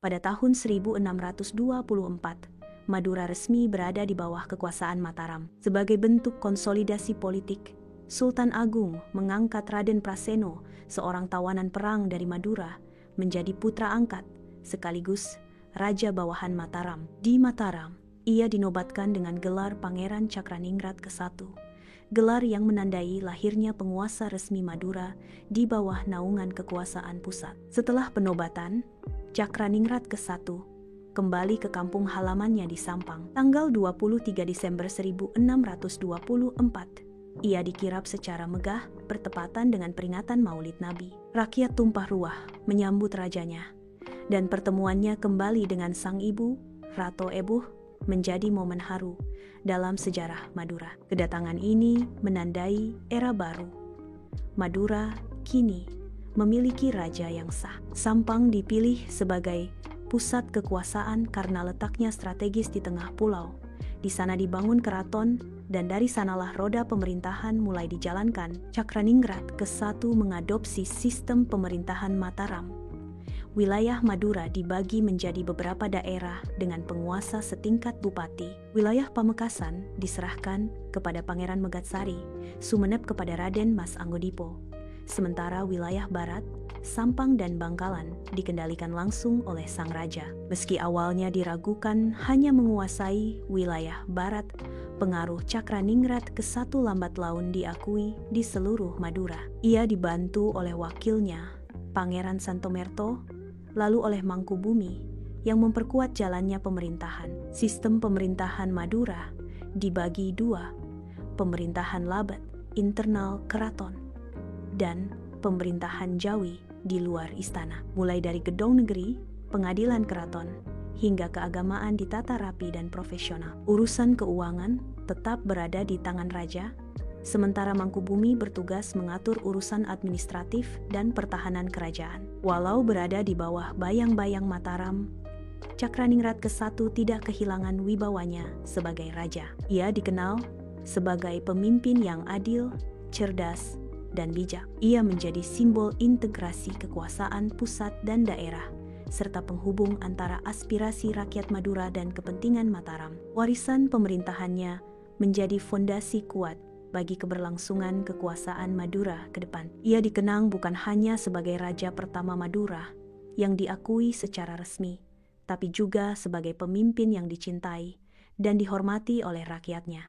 Pada tahun 1624, Madura resmi berada di bawah kekuasaan Mataram. Sebagai bentuk konsolidasi politik, Sultan Agung mengangkat Raden Praseno, seorang tawanan perang dari Madura, menjadi putra angkat sekaligus raja bawahan Mataram. Di Mataram, ia dinobatkan dengan gelar Pangeran Cakraningrat ke-1, gelar yang menandai lahirnya penguasa resmi Madura di bawah naungan kekuasaan pusat. Setelah penobatan, Cakraningrat ke-1 kembali ke kampung halamannya di Sampang. Tanggal 23 Desember 1624, ia dikirap secara megah bertepatan dengan peringatan Maulid Nabi. Rakyat tumpah ruah menyambut rajanya, dan pertemuannya kembali dengan sang ibu, Ratu Ebuh, menjadi momen haru dalam sejarah Madura. Kedatangan ini menandai era baru. Madura kini memiliki raja yang sah. Sampang dipilih sebagai pusat kekuasaan karena letaknya strategis di tengah pulau. Di sana dibangun keraton, dan dari sanalah roda pemerintahan mulai dijalankan. Cakraningrat ke-1 mengadopsi sistem pemerintahan Mataram. Wilayah Madura dibagi menjadi beberapa daerah dengan penguasa setingkat bupati. Wilayah Pamekasan diserahkan kepada Pangeran Megatsari, Sumeneb kepada Raden Mas Anggodipo. Sementara wilayah barat, Sampang dan Bangkalan dikendalikan langsung oleh sang raja. Meski awalnya diragukan hanya menguasai wilayah barat, pengaruh Cakraningrat ke-1 lambat laun diakui di seluruh Madura. Ia dibantu oleh wakilnya, Pangeran Santomerto, lalu oleh Mangkubumi, yang memperkuat jalannya pemerintahan. Sistem pemerintahan Madura dibagi dua: pemerintahan Labat, internal keraton, dan pemerintahan Jawi di luar istana. Mulai dari gedong negeri, pengadilan keraton, hingga keagamaan ditata rapi dan profesional. Urusan keuangan tetap berada di tangan raja, sementara Mangkubumi bertugas mengatur urusan administratif dan pertahanan kerajaan. Walau berada di bawah bayang-bayang Mataram, Cakraningrat ke-1 tidak kehilangan wibawanya sebagai raja. Ia dikenal sebagai pemimpin yang adil, cerdas, dan bijak. Ia menjadi simbol integrasi kekuasaan pusat dan daerah, serta penghubung antara aspirasi rakyat Madura dan kepentingan Mataram. Warisan pemerintahannya menjadi fondasi kuat bagi keberlangsungan kekuasaan Madura ke depan. Ia dikenang bukan hanya sebagai raja pertama Madura yang diakui secara resmi, tapi juga sebagai pemimpin yang dicintai dan dihormati oleh rakyatnya.